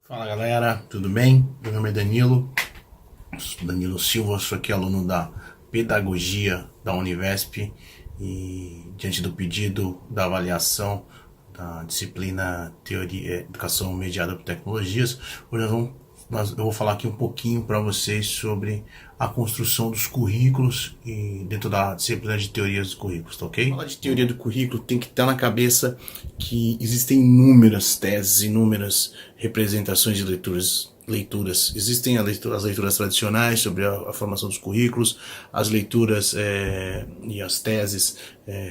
Fala galera, tudo bem? Meu nome é Danilo Silva, sou aqui aluno da Pedagogia da Univesp e diante do pedido da avaliação da disciplina Teoria Educação Mediada por Tecnologias, hoje eu vou falar aqui um pouquinho para vocês sobre a construção dos currículos e dentro da disciplina de teorias dos currículos, tá ok? Falar de teoria do currículo tem que estar na cabeça que existem inúmeras teses, inúmeras representações de leituras. Existem as leituras tradicionais sobre a formação dos currículos, as leituras e as teses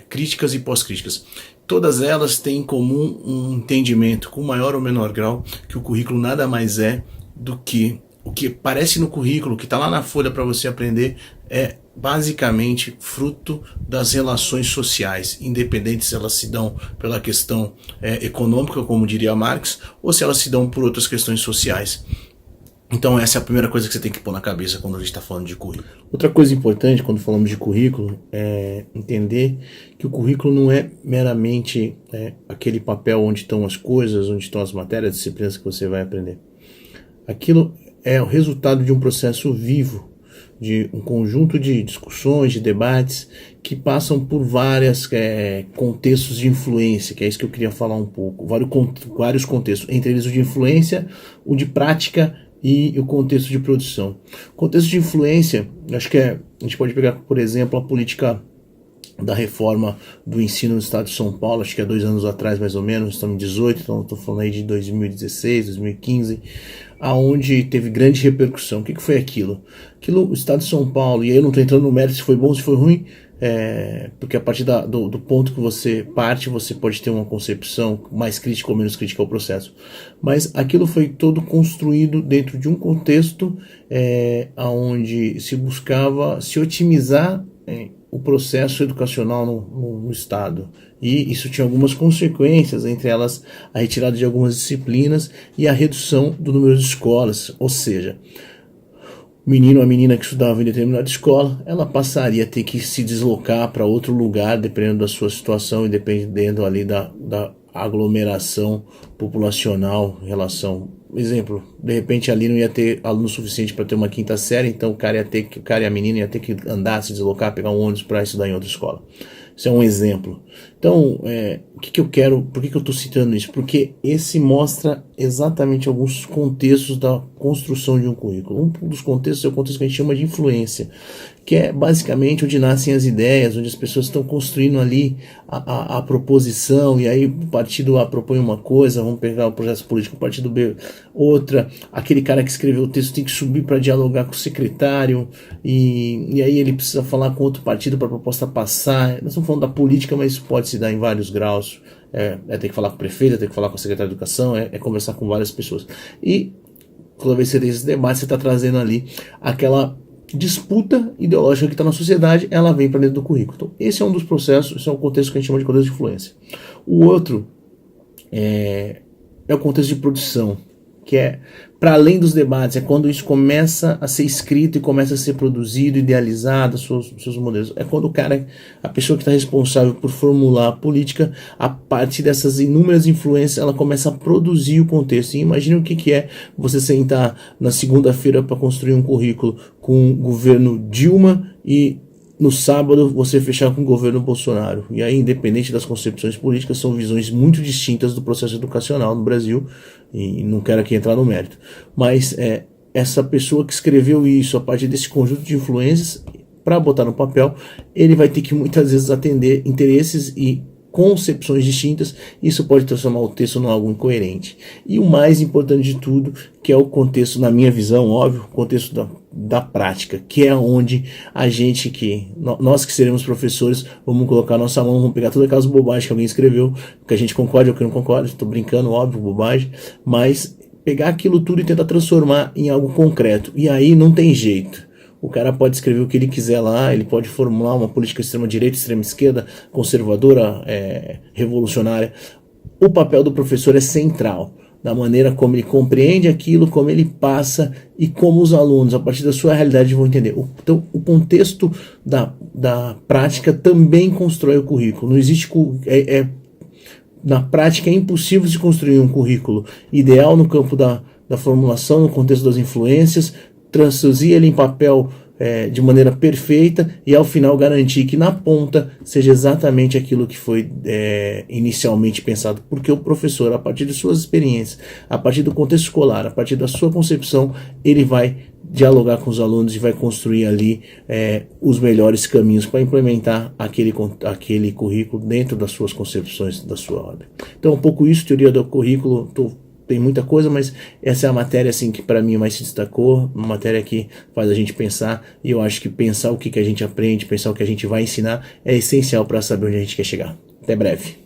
críticas e pós-críticas. Todas elas têm em comum um entendimento, com maior ou menor grau, que o currículo nada mais é do que o que aparece no currículo, que está lá na folha para você aprender, é basicamente fruto das relações sociais, independente se elas se dão pela questão econômica, como diria Marx, ou se elas se dão por outras questões sociais. Então essa é a primeira coisa que você tem que pôr na cabeça quando a gente está falando de currículo. Outra coisa importante quando falamos de currículo é entender que o currículo não é meramente aquele papel onde estão as coisas, onde estão as matérias, as disciplinas que você vai aprender. Aquilo é o resultado de um processo vivo, de um conjunto de discussões, de debates que passam por vários contextos de influência, que é isso que eu queria falar um pouco, vários contextos, entre eles o de influência, o de prática e o contexto de produção. O contexto de influência, acho que a gente pode pegar, por exemplo, a política da reforma do ensino no estado de São Paulo, acho que há 2 anos atrás mais ou menos, estamos em 18, então estou falando aí de 2016, 2015, aonde teve grande repercussão. O que foi aquilo? O estado de São Paulo, e aí eu não estou entrando no mérito se foi bom ou se foi ruim, porque a partir do ponto que você parte, você pode ter uma concepção mais crítica ou menos crítica ao processo. Mas aquilo foi todo construído dentro de um contexto onde se buscava se otimizar o processo educacional no Estado. E isso tinha algumas consequências, entre elas a retirada de algumas disciplinas e a redução do número de escolas. Ou seja, o menino ou a menina que estudava em determinada escola, ela passaria a ter que se deslocar para outro lugar, dependendo da sua situação e dependendo ali da aglomeração populacional em relação. Exemplo, de repente ali não ia ter aluno suficiente para ter uma 5ª série, então o cara e a menina ia ter que andar, se deslocar, pegar um ônibus para estudar em outra escola. Isso é um exemplo. Então, o que eu quero, por que eu estou citando isso? Porque esse mostra exatamente alguns contextos da construção de um currículo. Um dos contextos é o contexto que a gente chama de influência, que é basicamente onde nascem as ideias, onde as pessoas estão construindo ali a proposição, e aí o partido A propõe uma coisa, vamos pegar o processo político, o partido B outra, aquele cara que escreveu o texto tem que subir para dialogar com o secretário, e aí ele precisa falar com outro partido para a proposta passar. Nós estamos falando da política, mas isso pode se dar em vários graus. Ter que falar com o prefeito, ter que falar com o secretário de educação, conversar com várias pessoas. E toda vez que você tem esse debate, você está trazendo ali aquela disputa ideológica que está na sociedade, ela vem para dentro do currículo. Então, esse é um dos processos, esse é um contexto que a gente chama de contexto de influência. O outro é o contexto de produção, que é para além dos debates, é quando isso começa a ser escrito e começa a ser produzido, idealizado, seus modelos. É quando a pessoa que está responsável por formular a política, a partir dessas inúmeras influências, ela começa a produzir o contexto. E imagine o que é você sentar na segunda-feira para construir um currículo com o governo Dilma e no sábado você fechar com o governo Bolsonaro. E aí, independente das concepções políticas, são visões muito distintas do processo educacional no Brasil, e não quero aqui entrar no mérito. Mas essa pessoa que escreveu isso a partir desse conjunto de influências, para botar no papel, ele vai ter que muitas vezes atender interesses e concepções distintas. Isso pode transformar o texto em algo incoerente. E o mais importante de tudo, que é o contexto, na minha visão, óbvio, o contexto da prática, que é onde nós que seremos professores, vamos colocar nossa mão, vamos pegar todas aquelas bobagens que alguém escreveu, que a gente concorda ou que não concorda, estou brincando, óbvio, bobagem, mas pegar aquilo tudo e tentar transformar em algo concreto. E aí não tem jeito. O cara pode escrever o que ele quiser lá, ele pode formular uma política extrema-direita, extrema-esquerda, conservadora, revolucionária. O papel do professor é central, da maneira como ele compreende aquilo, como ele passa e como os alunos, a partir da sua realidade, vão entender. Então, o contexto da prática também constrói o currículo. Não existe na prática é impossível se construir um currículo ideal no campo da formulação, no contexto das influências, traduzir ele em papel de maneira perfeita e ao final garantir que na ponta seja exatamente aquilo que foi inicialmente pensado, porque o professor, a partir de suas experiências, a partir do contexto escolar, a partir da sua concepção, ele vai dialogar com os alunos e vai construir ali os melhores caminhos para implementar aquele currículo dentro das suas concepções, da sua ordem. Então, um pouco isso, teoria do currículo. Tem muita coisa, mas essa é a matéria assim, que para mim mais se destacou, uma matéria que faz a gente pensar, e eu acho que pensar o que a gente aprende, pensar o que a gente vai ensinar é essencial para saber onde a gente quer chegar. Até breve.